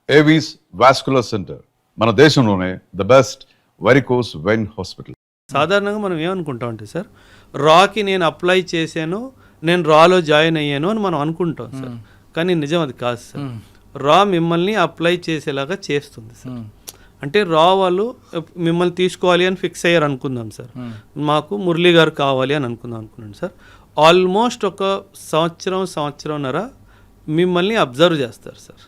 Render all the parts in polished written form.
Avis vascular centre మన దేశంలోనే the best varicose vein hospital. సాధారణంగా మనం ఏమనుకుంటాం అంటే సార్, రాకి నేను అప్లై చేశాను, నేను రాలో జాయిన్ అయ్యాను అని మనం అనుకుంటాం సార్. కానీ నిజం అది కాదు సార్. రా మిమ్మల్ని అప్లై చేసేలాగా చేస్తుంది సార్. అంటే రా వాళ్ళు మిమ్మల్ని తీసుకోవాలి అని ఫిక్స్ అయ్యారు అనుకుందాం సార్. మాకు మురళీ గారు కావాలి అని అనుకున్నాను సార్. ఆల్మోస్ట్ ఒక సంవత్సరంన్నర మిమ్మల్ని అబ్జర్వ్ చేస్తారు సార్.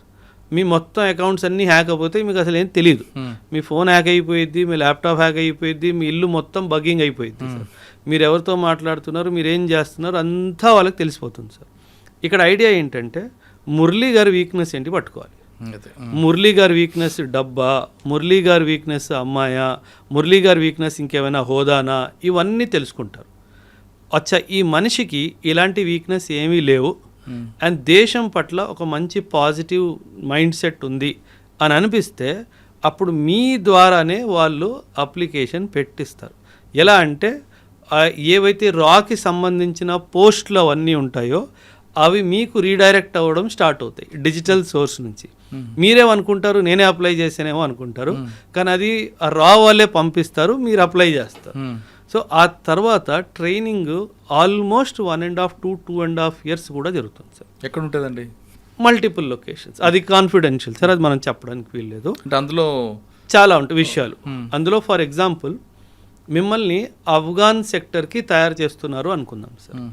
మీ మొత్తం అకౌంట్స్ అన్నీ హ్యాక్ అయిపోతే మీకు అసలు ఏం తెలియదు. మీ ఫోన్ హ్యాక్ అయిపోయిద్ది, మీ ల్యాప్టాప్ హ్యాక్ అయిపోయిద్ది, మీ ఇల్లు మొత్తం బగ్గింగ్ అయిపోయిద్ది సార్. మీరు ఎవరితో మాట్లాడుతున్నారు, మీరు ఏం చేస్తున్నారు అంతా వాళ్ళకి తెలిసిపోతుంది సార్. ఇక్కడ ఐడియా ఏంటంటే మురళీ గారి వీక్నెస్ ఏంటి పట్టుకోవాలి. మురళీ గారి వీక్నెస్ డబ్బా, మురళీ గారి వీక్నెస్ అమ్మాయా, మురళీ గారి వీక్నెస్ ఇంకేమైనా హోదానా, ఇవన్నీ తెలుసుకుంటారు. అచ్చా ఈ మనిషికి ఇలాంటి వీక్నెస్ ఏమీ లేవు అండ్ దేశం పట్ల ఒక మంచి పాజిటివ్ మైండ్ సెట్ ఉంది అని అనిపిస్తే అప్పుడు మీ ద్వారానే వాళ్ళు అప్లికేషన్ పెట్టిస్తారు. ఎలా అంటే ఏవైతే రాకి సంబంధించిన పోస్టులు అవన్నీ ఉంటాయో అవి మీకు రీడైరెక్ట్ అవ్వడం స్టార్ట్ అవుతాయి డిజిటల్ సోర్స్ నుంచి. మీరేమనుకుంటారు నేనే అప్లై చేసానేమో అనుకుంటారు, కానీ అది రా వాళ్ళే పంపిస్తారు, మీరు అప్లై చేస్తారు. సో ఆ తర్వాత ట్రైనింగ్ ఆల్మోస్ట్ 1.5 to 2.5 years కూడా జరుగుతుంది సార్. ఎక్కడ ఉంటుందండి? Multiple locations. అది కాన్ఫిడెన్షియల్ సార్, అది మనం చెప్పడానికి వీల్లేదు. అంటే అందులో చాలా ఉంటాయి విషయాలు. అందులో ఫర్ ఎగ్జాంపుల్ మిమ్మల్ని ఆఫ్ఘాన్ సెక్టర్కి తయారు చేస్తున్నారు అనుకుందాం sir.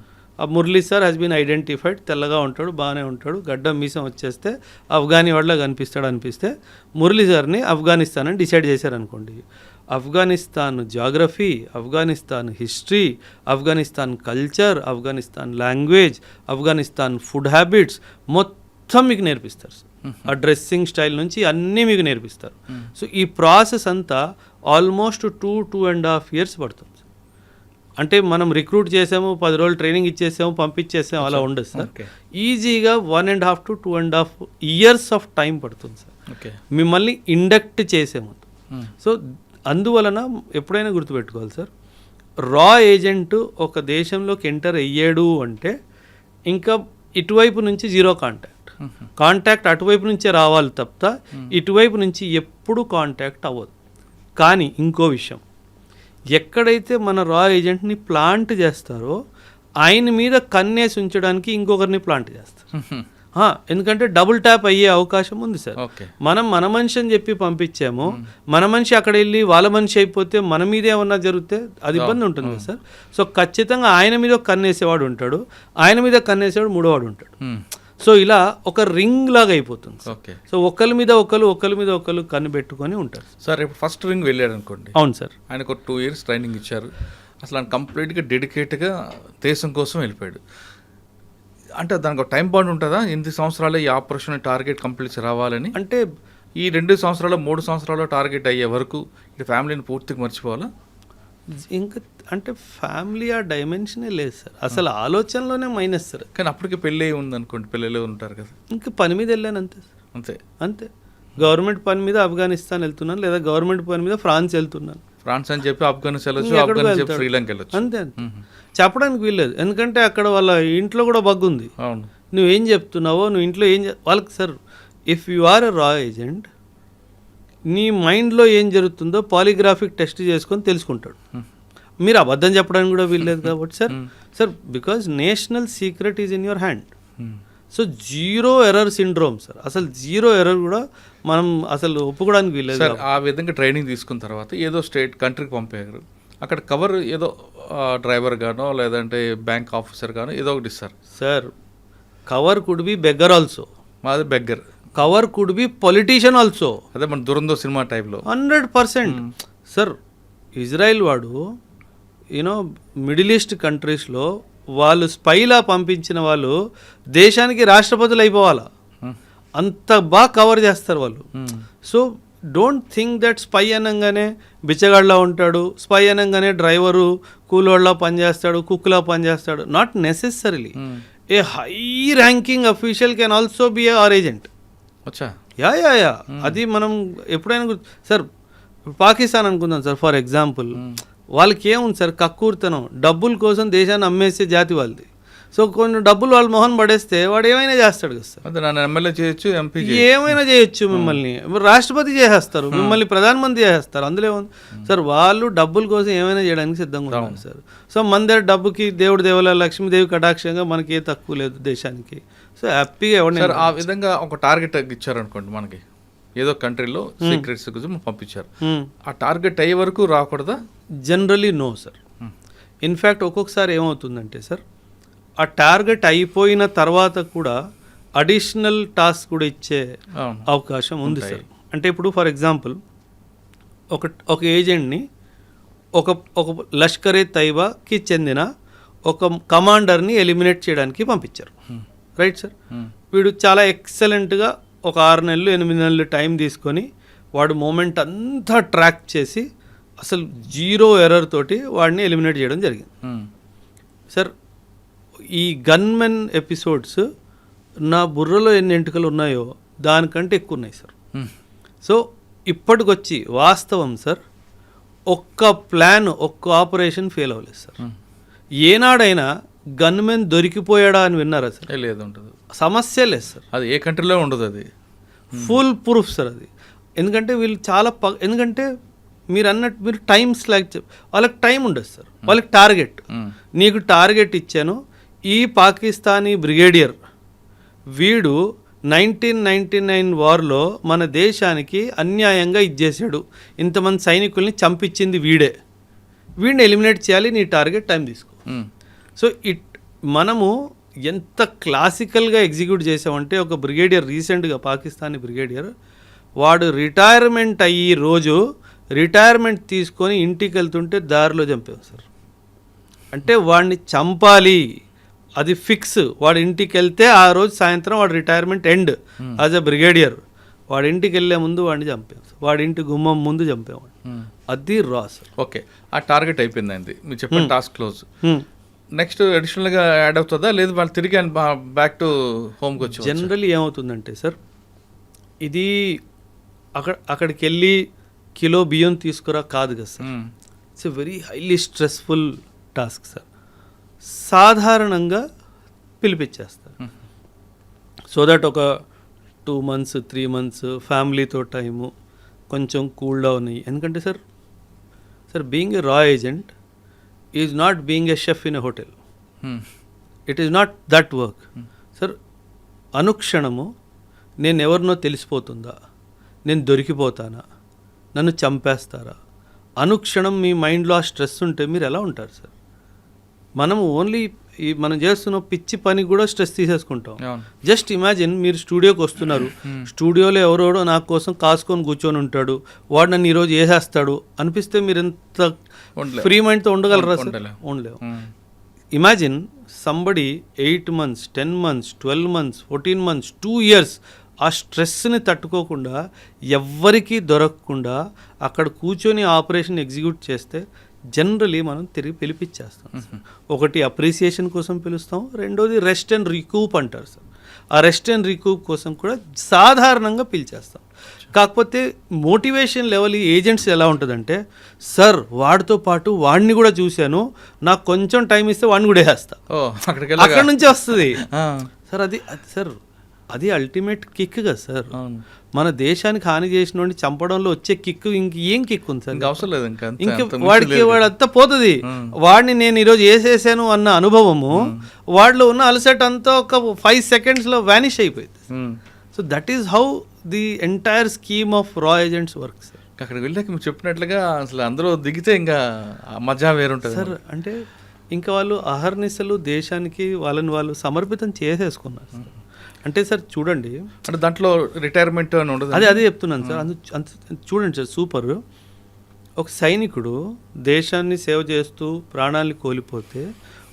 Murali sir has been identified, తెల్లగా ఉంటాడు, బాగానే ఉంటాడు, గడ్డం మీసం వచ్చేస్తే ఆఫ్ఘానీ వాళ్ళ కనిపిస్తాడు అనిపిస్తే మురళీ సార్ని ఆఫ్ఘనిస్తాన్ అని డిసైడ్ చేశారనుకోండి. Afghanistan geography, Afghanistan history, Afghanistan culture, Afghanistan language, Afghanistan food habits మొత్తం మీకు నేర్పిస్తారు సార్. ఆ డ్రెస్సింగ్ స్టైల్ నుంచి అన్నీ మీకు నేర్పిస్తారు. సో ఈ ప్రాసెస్ అంతా ఆల్మోస్ట్ 2.5 years పడుతుంది. అంటే మనం రిక్రూట్ చేసాము, 10 రోజులు ట్రైనింగ్ ఇచ్చేసాము, పంపించేసాము, అలా ఉండదు సార్. ఈజీగా 1.5 to 2.5 years ఆఫ్ టైం పడుతుంది సార్ మిమ్మల్ని ఇండక్ట్ చేసాము. సో అందువలన ఎప్పుడైనా గుర్తుపెట్టుకోవాలి సార్, రా ఏజెంట్ ఒక దేశంలోకి ఎంటర్ అయ్యాడు అంటే ఇంకా ఇటువైపు నుంచి జీరో కాంటాక్ట్ అటువైపు నుంచే రావాలి తప్ప ఇటువైపు నుంచి ఎప్పుడు కాంటాక్ట్ అవ్వదు. కానీ ఇంకో విషయం, ఎక్కడైతే మన రా ఏజెంట్ని ప్లాంట్ చేస్తారో ఆయన మీద కన్నేసి ఉంచడానికి ఇంకొకరిని ప్లాంట్ చేస్తారు. ఎందుకంటే డబుల్ ట్యాప్ అయ్యే అవకాశం ఉంది సార్. మనం మన మనిషి అని చెప్పి పంపించాము, మన మనిషి అక్కడ వెళ్ళి వాళ్ళ మనిషి అయిపోతే మన మీద ఏమన్నా జరిగితే అది ఇబ్బంది ఉంటుంది కదా సార్. సో ఖచ్చితంగా ఆయన మీద కన్నేసేవాడు ఉంటాడు, ఆయన మీద కన్నేసేవాడు మూడోవాడు ఉంటాడు. సో ఇలా ఒక రింగ్ లాగా అయిపోతుంది. సో ఒకరి మీద ఒకరు కన్ను పెట్టుకొని ఉంటారు సార్. ఇప్పుడు ఫస్ట్ రింగ్ వెళ్ళాడు అనుకోండి. అవును సార్. ఆయనకు 2 years ట్రైనింగ్ ఇచ్చారు, అసలు ఆయన కంప్లీట్గా డెడికేట్గా దేశం కోసం వెళ్ళిపోయాడు. అంటే దానికి ఒక టైం బాండ్ ఉంటుందా? 8 సంవత్సరాలు ఈ ఆపరేషన్ టార్గెట్ కంప్లీట్ రావాలని, అంటే ఈ 2 సంవత్సరాలు 3 సంవత్సరాలు టార్గెట్ అయ్యే వరకు ఇటు ఫ్యామిలీని పూర్తిగా మర్చిపోవాలా? ఇంకా అంటే ఫ్యామిలీ ఆ డైమెన్షనే లేదు సార్, అసలు ఆలోచనలోనే మైనస్ సార్. కానీ అప్పటికి పెళ్ళి ఉంది అనుకోండి, పిల్లలు ఉంటారు కదా, ఇంకా పని మీద వెళ్ళాను అంతే సార్. అంతే గవర్నమెంట్ పని మీద ఆఫ్ఘనిస్తాన్ వెళ్తున్నాను, లేదా గవర్నమెంట్ పని మీద ఫ్రాన్స్ వెళ్తున్నాను. ఫ్రాన్స్ అని చెప్పి ఆఫ్ఘనిస్తాన్ వెళ్ళొచ్చు, శ్రీలంక వెళ్ళొచ్చు, అంతే చెప్పడానికి వీల్లేదు. ఎందుకంటే అక్కడ వాళ్ళ ఇంట్లో కూడా బగ్ ఉంది. అవును, నువ్వేం చెప్తున్నావో, నువ్వు ఇంట్లో ఏం వాళ్ళకి సార్, ఇఫ్ యు ఆర్ ఎ రా ఏజెంట్ నీ మైండ్లో ఏం జరుగుతుందో పాలిగ్రాఫిక్ టెస్ట్ చేసుకొని తెలుసుకుంటాడు. మీరు అబద్ధం చెప్పడానికి కూడా వీల్లేదు కాబట్టి sir because national secret is in your hand. So 0 error syndrome sir, అసలు 0 error కూడా మనం అసలు ఒప్పుకోవడానికి వీల్లేదు. సార్ ఆ విధంగా ట్రైనింగ్ తీసుకున్న తర్వాత ఏదో స్టేట్ కంట్రీకి పంపారు, అక్కడ కవర్ ఏదో డ్రైవర్ గానో లేదంటే బ్యాంక్ ఆఫీసర్ గానో ఏదో ఒకటి ఇస్తారు sir. Cover could be beggar also. మాది beggar. Cover could be politician also. అదే మన దురందో సినిమా టైప్లో 100% సార్. ఇజ్రాయిల్ వాడు మిడిల్ ఈస్ట్ కంట్రీస్లో వాళ్ళు స్పైలా పంపించిన వాళ్ళు దేశానికి రాష్ట్రపతులు అయిపోవాలా, అంత బాగా కవర్ చేస్తారు వాళ్ళు. So don't think that spy అనగానే బిచ్చగాళ్ళ ఉంటాడు, స్పై అనగానే డ్రైవరు కూలోళ్ళ పనిచేస్తాడు, కుక్లా పనిచేస్తాడు. Not necessarily A high ranking official can also be are agent. Yeah అది మనం ఎప్పుడైనా సార్ పాకిస్తాన్ అనుకుందాం సార్ ఫర్ ఎగ్జాంపుల్. వాళ్ళకి ఏముంది సార్, కక్కూర్తనం, డబ్బుల కోసం దేశాన్ని అమ్మేసే జాతి వాళ్ళది. సో కొన్ని డబ్బులు వాళ్ళ మొహన్ పడేస్తే వాడు ఏమైనా చేస్తాడు కదా సార్. అదే నన్ను ఎమ్మెల్యే చేయొచ్చు, ఎంపీ ఏమైనా చేయొచ్చు, మిమ్మల్ని రాష్ట్రపతి చేసేస్తారు, మిమ్మల్ని ప్రధానమంత్రి చేసేస్తారు. అందులో ఏముంది సార్, వాళ్ళు డబ్బుల కోసం ఏమైనా చేయడానికి సిద్ధంగా ఉన్నారు సార్. సో మన దగ్గర డబ్బుకి దేవుడి దేవుల లక్ష్మీదేవి కటాక్షంగా మనకి ఏ తక్కువ లేదు దేశానికి. సో హ్యాపీగా సార్ ఆ విధంగా ఒక టార్గెట్ ఇచ్చారనుకోండి మనకి, ఏదో కంట్రీలో సీక్రెట్స్ కోసం పంపించారు, ఆ టార్గెట్ అయ్యే వరకు రాకూడదా? Generally no sir. ఇన్ఫ్యాక్ట్ ఒక్కొక్కసారి ఏమవుతుందంటే సార్, ఆ టార్గెట్ అయిపోయిన తర్వాత కూడా అడిషనల్ టాస్క్ కూడా ఇచ్చే అవకాశం ఉంది సార్. అంటే ఇప్పుడు ఫర్ ఎగ్జాంపుల్ ఒక ఏజెంట్ని ఒక లష్కరే తైబాకి చెందిన ఒక కమాండర్ని ఎలిమినేట్ చేయడానికి పంపించారు, రైట్ సార్. వీడు చాలా ఎక్సలెంట్గా ఒక 6 నెలలు 8 నెలలు టైం తీసుకొని వాడు మూమెంట్ అంతా ట్రాక్ చేసి అసలు 0 ఎర్రర్ తోటి వాడిని ఎలిమినేట్ చేయడం జరిగింది సార్. ఈ గన్మెన్ ఎపిసోడ్స్ నా బుర్రలో ఎన్ని ఎంటుకలు ఉన్నాయో దానికంటే ఎక్కువ ఉన్నాయి సార్. సో ఇప్పటికొచ్చి వాస్తవం సార్, ఒక్క ప్లాన్ ఒక్క ఆపరేషన్ ఫెయిల్ అవ్వలేదు సార్. ఏనాడైనా గన్మెన్ దొరికిపోయాడా అని విన్నారా సార్? లేదు, ఉంటుంది. సమస్య లేదు సార్, అది ఏ కంట్రీలో ఉండదు, అది ఫుల్ ప్రూఫ్ సార్ అది. ఎందుకంటే వీళ్ళు చాలా ఎందుకంటే మీరు అన్నట్టు మీరు టైం స్లాగ్ వాళ్ళకి టైం ఉండదు సార్, వాళ్ళకి టార్గెట్. నీకు టార్గెట్ ఇచ్చాను, ఈ పాకిస్తానీ బ్రిగేడియర్ వీడు 1999 వార్లో మన దేశానికి అన్యాయంగా ఇచ్చేసాడు, ఇంతమంది సైనికుల్ని చంపించింది వీడిని ఎలిమినేట్ చేయాలి, నీ టార్గెట్ టైం తీసుకో. సో మనము ఎంత క్లాసికల్గా ఎగ్జిక్యూట్ చేసామంటే, ఒక బ్రిగేడియర్ రీసెంట్గా పాకిస్తానీ బ్రిగేడియర్ వాడు రిటైర్మెంట్ అయ్యి రోజు రిటైర్మెంట్ తీసుకొని ఇంటికి వెళ్తుంటే దారిలో చంపాం సార్. అంటే వాడిని చంపాలి, అది ఫిక్స్. వాడి ఇంటికి వెళ్తే ఆ రోజు సాయంత్రం వాడు retirement end as a brigadier. వాడి ఇంటికి వెళ్ళే ముందు వాడిని చంపాం, వాడి ఇంటి గుమ్మం ముందు చంపేవాడు. అది రా సార్. ఓకే, ఆ టార్గెట్ అయిపోయిందండి, మీరు చెప్పిన టాస్క్ క్లోజ్. నెక్స్ట్ అడిషనల్గా యాడ్ అవుతుందా, లేదు వాళ్ళు తిరిగి బ్యాక్ టు హోమ్కి వచ్చి? జనరల్లీ ఏమవుతుందంటే సార్, ఇది అక్కడికి వెళ్ళి కిలో బియ్యం తీసుకురా కాదు కదా sir. It's a very highly stressful task sir. సాధారణంగా పిలిపించేస్తారు సో దట్ ఒక 2 months 3 months ఫ్యామిలీతో టైము కొంచెం కూల్ డౌన్ అయ్యి. ఎందుకంటే సార్ బీయింగ్ ఎ రా agent is not being a chef in a hotel. It is not that work sir. అనుక్షణము నేను ఎవరినో తెలిసిపోతుందా, నేను దొరికిపోతానా, నన్ను చంపేస్తారా, అనుక్షణం మీ మైండ్లో ఆ స్ట్రెస్ ఉంటే మీరు ఎలా ఉంటారు సార్? మనము ఓన్లీ మనం చేస్తున్న పిచ్చి పని కూడా స్ట్రెస్ తీసేసుకుంటాం. జస్ట్ ఇమాజిన్, మీరు స్టూడియోకి వస్తున్నారు, స్టూడియోలో ఎవరోడో నా కోసం కాసుకొని కూర్చొని ఉంటాడు, వాడు నన్ను ఈరోజు వేసేస్తాడు అనిపిస్తే మీరు ఎంత ఫ్రీ మైండ్తో ఉండగలరా సార్? ఉండలేవు. Imagine somebody 8 months 10 months 12 months 14 months 2 years ఆ స్ట్రెస్ని తట్టుకోకుండా ఎవ్వరికీ దొరకకుండా అక్కడ కూర్చొని ఆపరేషన్ ఎగ్జిక్యూట్ చేస్తే జనరలీ మనం తిరిగి పిలిపించేస్తాం. ఒకటి అప్రిసియేషన్ కోసం పిలుస్తాం, రెండోది రెస్ట్ అండ్ రికూప్ అంటారు సార్. ఆ రెస్ట్ అండ్ రికూప్ కోసం కూడా సాధారణంగా పిలిచేస్తాం. కాకపోతే మోటివేషన్ లెవెల్ ఈ ఏజెంట్స్ ఎలా ఉంటుందంటే, సార్ వాడితో పాటు వాడిని కూడా చూశాను, నాకు కొంచెం టైం ఇస్తే వాడిని కూడా వేస్తా, అక్కడ నుంచి వస్తుంది సార్. అది అల్టిమేట్ కిక్ కదా సార్. మన దేశానికి హాని చేసిన వాడిని చంపడంలో వచ్చే కిక్ ఇంకేం కిక్ ఉంది సార్? అవసరం లేదు. ఇంకా వాడంతా పోతుంది. వాడిని నేను ఈరోజు వేసేసాను అన్న అనుభవము వాడిలో ఉన్న అలసట అంతా ఒక 5 secondsలో వ్యానిష్ అయిపోయింది. So that is how the entire scheme of రా ఏజెంట్స్ వర్క్ సార్. అక్కడికి వెళ్ళాక మీరు చెప్పినట్లుగా అసలు అందరూ దిగితే ఇంకా మజా వేరుంటుంది సార్. అంటే ఇంకా వాళ్ళు అహర్నిశలు దేశానికి వాళ్ళని వాళ్ళు సమర్పితం చేసేసుకున్నారు సార్. అంటే సార్ చూడండి, అంటే దాంట్లో రిటైర్మెంట్ అని ఉండదు. అదే చెప్తున్నాను సార్. చూడండి సార్, సూపర్. ఒక సైనికుడు దేశాన్ని సేవ చేస్తూ ప్రాణాన్ని కోల్పోతే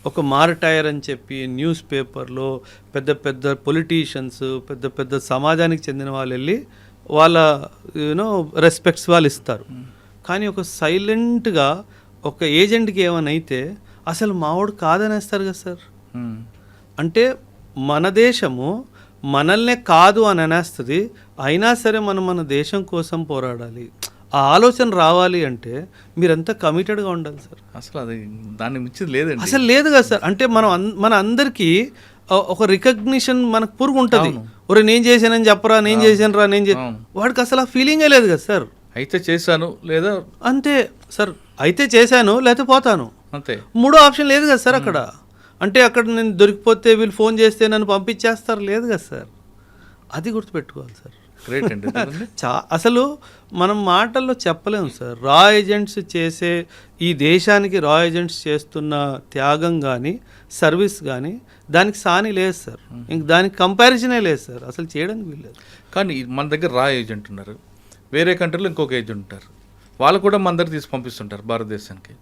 ఒక మార్టైర్ అని చెప్పి న్యూస్ పేపర్లో పెద్ద పెద్ద పొలిటీషియన్స్, పెద్ద పెద్ద సమాజానికి చెందిన వాళ్ళు వెళ్ళి వాళ్ళ రెస్పెక్ట్స్ వాళ్ళు ఇస్తారు. కానీ ఒక సైలెంట్గా ఒక ఏజెంట్కి ఏమైనా అయితే అసలు మావాడు కాదనేస్తారు కదా సార్. అంటే మన దేశము మనల్నే కాదు అని అనేస్తుంది, అయినా సరే మనం మన దేశం కోసం పోరాడాలి. ఆ ఆలోచన రావాలి అంటే మీరంతా కమిటెడ్గా ఉండాలి సార్. అసలు అది దాన్ని మించింది లేదండి. అసలు లేదు కదా సార్. అంటే మన అందరికీ ఒక రికగ్నిషన్ మనకు పురుగు ఉంటుంది. ఒరే నేను చేశానని చెప్పరా, నేను చేశాను రా, వాడికి అసలు ఆ ఫీలింగే లేదు కదా సార్. అయితే చేశాను లేదా అంతే సార్, అయితే చేశాను లేకపోతే పోతాను, అంతే. మూడో ఆప్షన్ లేదు కదా సార్ అక్కడ. అంటే అక్కడ నేను దొరికిపోతే వీళ్ళు ఫోన్ చేస్తే నన్ను పంపించేస్తారు, లేదు కదా సార్. అది గుర్తుపెట్టుకోవాలి సార్. గ్రేట్ అండి. అసలు మనం మాటల్లో చెప్పలేము సార్. రా ఏజెంట్స్ చేసే ఈ దేశానికి రా ఏజెంట్స్ చేస్తున్న త్యాగం కానీ సర్వీస్ కానీ దానికి సాని లేదు సార్. ఇంక దానికి కంపారిజనే లేదు సార్, అసలు చేయడానికి వీల్లేదు. కానీ మన దగ్గర రా ఏజెంట్ ఉన్నారు, వేరే కంట్రీలో ఇంకొక ఏజెంట్ ఉంటారు, వాళ్ళు కూడా మన దగ్గర తీసి పంపిస్తుంటారు భారతదేశానికి.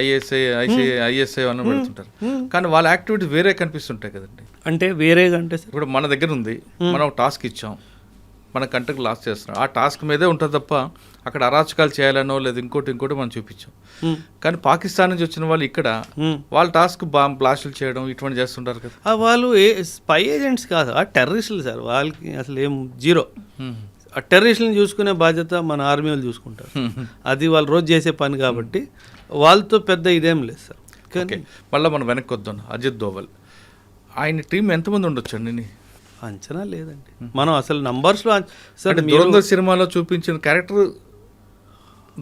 ఐఎస్ఐ అని పెడుతుంటారు, కానీ వాళ్ళ యాక్టివిటీస్ వేరే కనిపిస్తుంటాయి కదండి. అంటే వేరేగా అంటే సార్, ఇప్పుడు మన దగ్గర ఉంది, మనం ఒక టాస్క్ ఇచ్చాం, మన కంట్రీకి లాస్ చేస్తున్నాం, ఆ టాస్క్ మీదే ఉంటుంది తప్ప అక్కడ అరాచకాలు చేయాలనో లేదా ఇంకోటి మనం చూపించాం. కానీ పాకిస్తాన్ నుంచి వచ్చిన వాళ్ళు ఇక్కడ వాళ్ళ టాస్క్ బ్లాస్టులు చేయడం ఇటువంటి చేస్తుంటారు కదా. వాళ్ళు స్పై ఏజెంట్స్ కాదు, ఆ టెర్రరిస్టులు సార్. వాళ్ళకి అసలు ఏం జీరో. ఆ టెర్రరిస్టులను చూసుకునే బాధ్యత మన ఆర్మీ వాళ్ళు చూసుకుంటారు. అది వాళ్ళు రోజు చేసే పని కాబట్టి వాళ్ళతో పెద్ద ఇదేం లేదు సార్. ఓకే, మళ్ళీ మనం వెనక్కి వద్దాం. అజిత్ దోవల్ ఆయన టీం ఎంతమంది ఉండొచ్చు అండి? అంచనా లేదండి మనం అసలు నంబర్స్లో. సార్ దురంధర్ సినిమాలో చూపించిన క్యారెక్టర్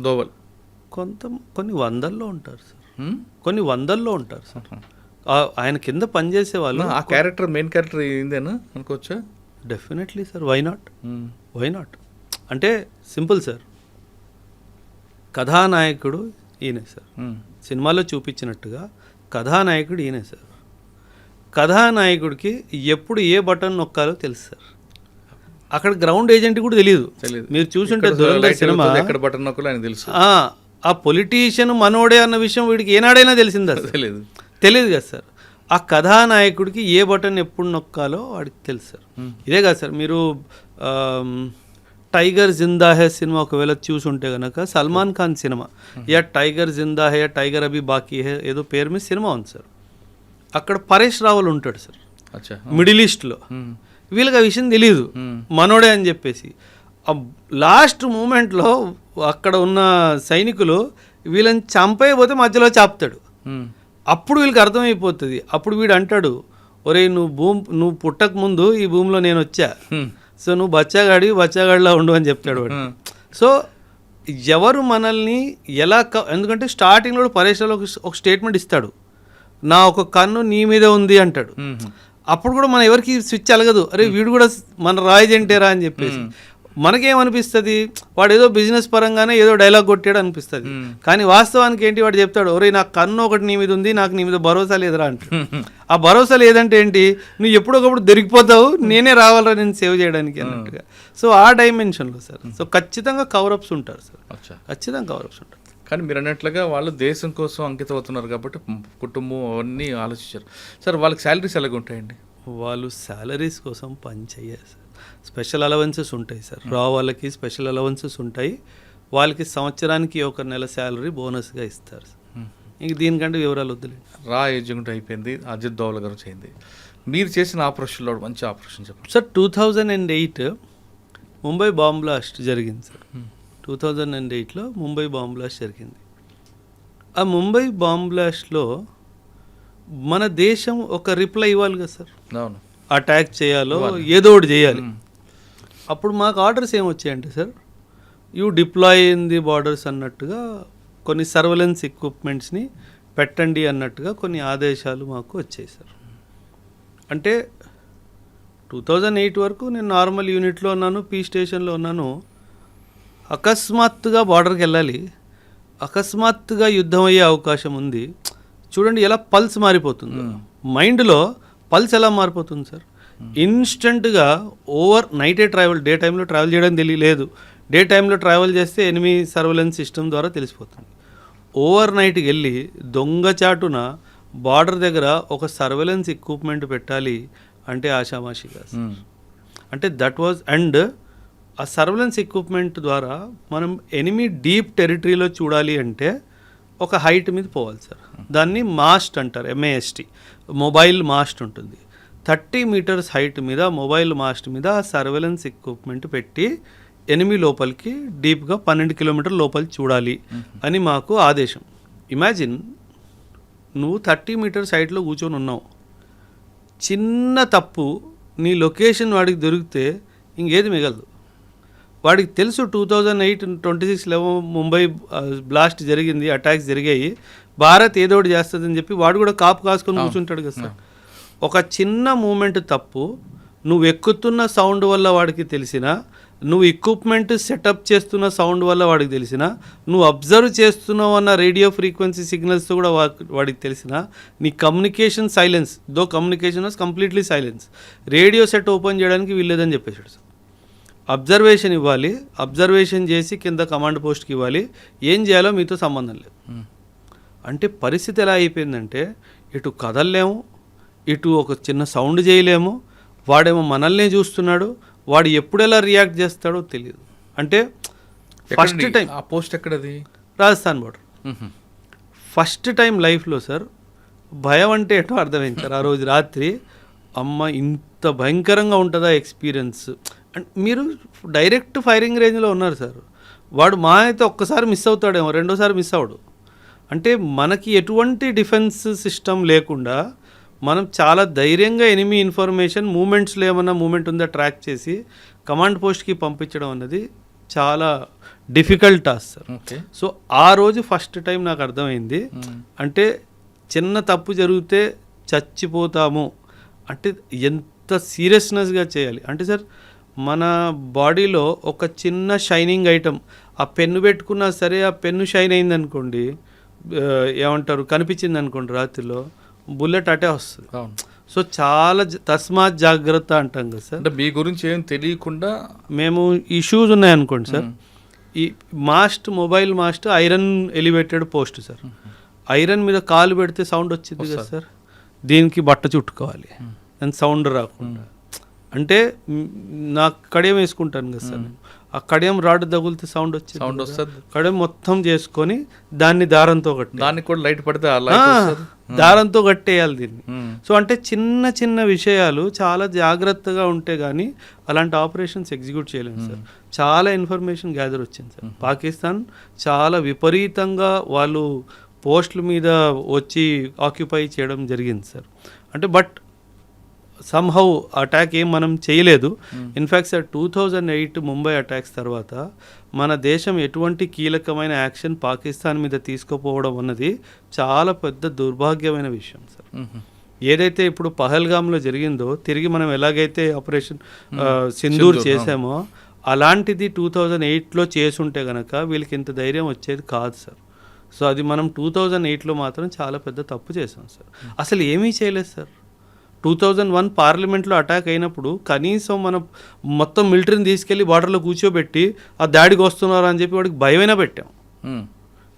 దోవల్ కొన్ని వందల్లో ఉంటారు సార్, కొన్ని వందల్లో ఉంటారు సార్. ఆయన కింద పనిచేసే వాళ్ళు. ఆ క్యారెక్టర్ మెయిన్ క్యారెక్టర్ ఏందేనా అనుకోవచ్చా? Definitely sir, why not. అంటే సింపుల్ సార్, కథానాయకుడు ఈయనే సార్. సినిమాలో చూపించినట్టుగా కథానాయకుడు ఈయనే సార్. కథానాయకుడికి ఎప్పుడు ఏ బటన్ నొక్కాలో తెలుసు సార్. అక్కడ గ్రౌండ్ ఏజెంట్ కూడా తెలియదు. మీరు చూసుంటే దురంధర్ సినిమా ఎక్కడ బటన్ నొక్కాలో ఆయన తెలుసు. ఆ పొలిటీషియన్ మనోడే అన్న విషయం వీడికి ఏనాడైనా తెలిసిందా? తెలియదు కదా సార్. ఆ కథానాయకుడికి ఏ బటన్ ఎప్పుడు నొక్కాలో వాడికి తెలుసు సార్. ఇదే కదా సార్, మీరు టైగర్ జిందా హే సినిమా ఒకవేళ చూసుంటే కనుక, సల్మాన్ ఖాన్ సినిమా, యా టైగర్ జిందా హే, టైగర్ అభి బాకీ హే, ఏదో పేరు మీద సినిమా ఉంది సార్. అక్కడ పరేష్ రావల్ ఉంటాడు సార్, మిడిల్ ఈస్ట్లో. వీళ్ళకి ఆ విషయం తెలియదు, మనోడే అని చెప్పేసి. లాస్ట్ మూమెంట్లో అక్కడ ఉన్న సైనికులు వీళ్ళని చంపైపోతే మధ్యలో చాపుతాడు. అప్పుడు వీళ్ళకి అర్థమైపోతుంది. అప్పుడు వీడు అంటాడు, ఒరే నువ్వు పుట్టక ముందు ఈ భూమిలో నేను వచ్చా, సో నువ్వు బచ్చాగాడిలా ఉండు అని చెప్తాడు వాడు. సో ఎవరు మనల్ని ఎలా ఎందుకంటే స్టార్టింగ్లో పరేషాలో ఒక స్టేట్మెంట్ ఇస్తాడు, నా ఒక కన్ను నీ మీద ఉంది అంటాడు. అప్పుడు కూడా మనం ఎవరికి స్విచ్ అలగదు, అరే వీడు కూడా మన రాయజెంటేరా అని చెప్పేసి. మనకేమనిపిస్తుంది, వాడు ఏదో బిజినెస్ పరంగానే ఏదో డైలాగ్ కొట్టాడు అనిపిస్తుంది. కానీ వాస్తవానికి ఏంటి, వాడు చెప్తాడు, ఒరే నా కన్ను ఒకటి నీ మీద ఉంది, నాకు నీ మీద భరోసా లేదురా అంటాడు. ఆ భరోసా లేదంటే ఏంటి, నువ్వు ఎప్పుడొకప్పుడు దొరికిపోతావు, నేనే రావాలరా నేను సేవ్ చేయడానికి అన్నట్టుగా. సో ఆ డైమెన్షన్లో సార్. సో ఖచ్చితంగా కవరప్స్ ఉంటారు సార్, ఖచ్చితంగా కవరప్స్ ఉంటారు. కానీ మీరు అన్నట్లుగా వాళ్ళు దేశం కోసం అంకితం అవుతున్నారు కాబట్టి కుటుంబం అవన్నీ ఆలోచించారు సార్. వాళ్ళకి శాలరీస్ ఎలాగ ఉంటాయండి? వాళ్ళు శాలరీస్ కోసం పని చేయాలి సార్. స్పెషల్ అలవెన్సెస్ ఉంటాయి సార్. రా వాళ్ళకి స్పెషల్ అలవెన్సెస్ ఉంటాయి. వాళ్ళకి సంవత్సరానికి ఒక నెల శాలరీ బోనస్గా ఇస్తారు సార్. ఇంక దీనికంటే వివరాలు వద్దులేండి. రా ఏజెంట్ అయిపోయింది, అజిత్ దోవల్ గారు చేయింది. మీరు చేసిన ఆపరేషన్లో మంచి ఆపరేషన్ చెప్పండి సార్. 2008 ముంబై బాంబ్ బ్లాస్ట్ జరిగింది సార్. 2008లో ముంబై బాంబ్ బ్లాస్ట్ జరిగింది. ఆ ముంబై బాంబ్ బ్లాస్ట్లో మన దేశం ఒక రిప్లై ఇవ్వాలి కదా సార్. అవును, అటాక్ చేయాలో ఏదో ఒకటి చేయాలి. అప్పుడు మాకు ఆర్డర్స్ ఏమొచ్చాయంటే sir, you deploy in the borders అన్నట్టుగా కొన్ని సర్వేలెన్స్ ఎక్విప్మెంట్స్ని పెట్టండి అన్నట్టుగా కొన్ని ఆదేశాలు మాకు వచ్చాయి సార్. అంటే 2008 వరకు నేను నార్మల్ యూనిట్లో ఉన్నాను, పీ స్టేషన్లో ఉన్నాను. అకస్మాత్తుగా బార్డర్కి వెళ్ళాలి, అకస్మాత్తుగా యుద్ధం అయ్యే అవకాశం ఉంది. చూడండి ఎలా పల్స్ మారిపోతుంది, మైండ్లో పల్స్ ఎలా మారిపోతుంది సార్. ఇన్స్టెంట్గా ఓవర్ నైటే ట్రావెల్, డే టైంలో ట్రావెల్ చేయడం తెలియలేదు. డే టైంలో ట్రావెల్ చేస్తే ఎనిమీ సర్వేలెన్స్ సిస్టమ్ ద్వారా తెలిసిపోతుంది. ఓవర్ నైట్కి వెళ్ళి దొంగచాటున బార్డర్ దగ్గర ఒక సర్వేలెన్స్ ఎక్విప్మెంట్ పెట్టాలి అంటే ఆషామాషిగా సార్. అంటే దట్ వాజ్ అండ్ ఆ సర్వేలెన్స్ ఎక్విప్మెంట్ ద్వారా మనం ఎనిమీ డీప్ టెరిటరీలో చూడాలి అంటే ఒక హైట్ మీద పోవాలి సార్. దాన్ని మాస్ట్ అంటారు, MAST, మొబైల్ మాస్ట్ ఉంటుంది. 30 మీటర్స్ హైట్ మీద మొబైల్ మాస్ట్ మీద సర్వేలెన్స్ ఎక్విప్మెంట్ పెట్టి ఎనిమి లోపలికి డీప్గా 12 కిలోమీటర్ల లోపలికి చూడాలి అని మాకు ఆదేశం. ఇమాజిన్ నువ్వు 30 మీటర్స్ హైట్లో కూర్చొని ఉన్నావు, చిన్న తప్పు నీ లొకేషన్ వాడికి దొరికితే ఇంకేది మిగలదు. వాడికి తెలుసు 2008-26 ముంబై బ్లాస్ట్ జరిగింది, అటాక్స్ జరిగాయి, భారత్ ఏదో ఒకటి చేస్తుందని చెప్పి వాడు కూడా కాపు కాసుకొని కూర్చుంటాడు కదా సార్. ఒక చిన్న మూమెంట్ తప్పు నువ్వు ఎక్కుతున్న సౌండ్ వల్ల వాడికి తెలిసినా, నువ్వు ఎక్విప్మెంట్ సెటప్ చేస్తున్న సౌండ్ వల్ల వాడికి తెలిసినా, నువ్వు అబ్జర్వ్ చేస్తున్నావు అన్న రేడియో ఫ్రీక్వెన్సీ సిగ్నల్స్ కూడా వాడికి తెలిసినా, నీ communication silence, though communication was completely silence, radio set open చేయడానికి వీల్లేదని చెప్పేశాడు సార్. అబ్జర్వేషన్ ఇవ్వాలి, అబ్జర్వేషన్ చేసి కింద కమాండ్ పోస్ట్కి ఇవ్వాలి, ఏం చేయాలో మీతో సంబంధం లేదు. అంటే పరిస్థితి ఎలా అయిపోయిందంటే ఇటు కదలలేము, ఇటు ఒక చిన్న సౌండ్ చేయలేము, వాడేమో మనల్నే చూస్తున్నాడు, వాడు ఎప్పుడు ఎలా రియాక్ట్ చేస్తాడో తెలియదు. అంటే ఫస్ట్ టైం ఆ పోస్ట్ ఎక్కడది? రాజస్థాన్ బోర్డర్. ఫస్ట్ టైం లైఫ్లో సార్ భయం అంటే ఏంటో అర్థమైంది సార్. ఆ రోజు రాత్రి అమ్మ ఇంత భయంకరంగా ఉంటుందా ఎక్స్పీరియన్స్. అండ్ మీరు డైరెక్ట్ ఫైరింగ్ రేంజ్లో ఉన్నారు సార్. వాడు మా అయితే ఒక్కసారి మిస్ అవుతాడేమో, రెండోసారి మిస్ అవడు. అంటే మనకి ఎటువంటి డిఫెన్స్ సిస్టమ్ లేకుండా మనం చాలా ధైర్యంగా ఎనిమి ఇన్ఫర్మేషన్ మూమెంట్స్లో ఏమన్నా మూమెంట్ ఉందా ట్రాక్ చేసి కమాండ్ పోస్ట్కి పంపించడం అన్నది చాలా డిఫికల్ట్ టాస్క్ సార్. సో ఆ రోజు ఫస్ట్ టైం నాకు అర్థమైంది, అంటే చిన్న తప్పు జరిగితే చచ్చిపోతాము అంటే ఎంత సీరియస్నెస్గా చేయాలి. అంటే సార్ మన బాడీలో ఒక చిన్న షైనింగ్ ఐటమ్, ఆ పెన్ను పెట్టుకున్నా సరే ఆ పెన్ను షైన్ అయింది అనుకోండి, ఏమంటారు కనిపించింది అనుకోండి రాత్రిలో, బుల్లెట్ అటే వస్తుంది. సో చాలా తస్మాత్ జాగ్రత్త అంటాం కదా సార్. అంటే మీ గురించి ఏం తెలియకుండా మేము ఈ షూస్ ఉన్నాయనుకోండి సార్, ఈ mobile mast iron elevated post sir, iron మీద కాలు పెడితే సౌండ్ వచ్చింది కదా సార్, దీనికి బట్ట చుట్టుకోవాలి అండ్ సౌండ్ రాకుండా. అంటే నా కడియం వేసుకుంటాను కదా సార్, ఆ కడియం రాడ్ తగులితే సౌండ్ వస్తుంది, కడియం మొత్తం చేసుకొని దాన్ని దారంతో కట్టి, దానికి కూడా లైట్ పడితే దారంతో కట్టేయాలి దీన్ని. సో అంటే చిన్న చిన్న విషయాలు చాలా జాగ్రత్తగా ఉంటే కానీ అలాంటి ఆపరేషన్స్ ఎగ్జిక్యూట్ చేయలేము సార్. చాలా ఇన్ఫర్మేషన్ గ్యాదర్ వచ్చింది సార్. పాకిస్తాన్ చాలా విపరీతంగా వాళ్ళు పోస్టుల మీద వచ్చి ఆక్యుపై చేయడం జరిగింది సార్. అంటే బట్ సమ్హౌ అటాక్ ఏం మనం చేయలేదు. ఇన్ఫ్యాక్ట్ సార్ 2008 ముంబై అటాక్స్ తర్వాత మన దేశం ఎటువంటి కీలకమైన యాక్షన్ పాకిస్తాన్ మీద తీసుకోపోవడం అన్నది చాలా పెద్ద దుర్భాగ్యమైన విషయం సార్. ఏదైతే ఇప్పుడు పహల్గామ్లో జరిగిందో, తిరిగి మనం ఎలాగైతే ఆపరేషన్ సింధూర్ చేసామో అలాంటిది 2008లో చేసుంటే కనుక వీళ్ళకి ఇంత ధైర్యం వచ్చేది కాదు సార్. సో అది మనం 2008లో మాత్రం చాలా పెద్ద తప్పు చేసాం సార్. అసలు ఏమీ చేయలేదు సార్. 2001 పార్లమెంట్లో అటాక్ అయినప్పుడు కనీసం మనం మొత్తం మిలిటరీని తీసుకెళ్ళి బార్డర్లో కూర్చోబెట్టి ఆ దాడికి వస్తున్నారు అని చెప్పి వాడికి భయమైనా పెట్టాం.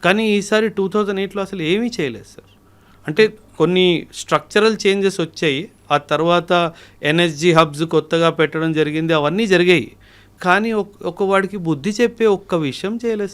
కానీ ఈసారి 2008లో అసలు ఏమీ చేయలేదు సార్. అంటే కొన్ని స్ట్రక్చరల్ చేంజెస్ వచ్చాయి, ఆ తర్వాత ఎన్ఎస్జీ హబ్స్ కొత్తగా పెట్టడం జరిగింది, అవన్నీ జరిగాయి. కానీ ఒక వాడికి బుద్ధి చెప్పే ఒక్క విషయం చేయలేదు.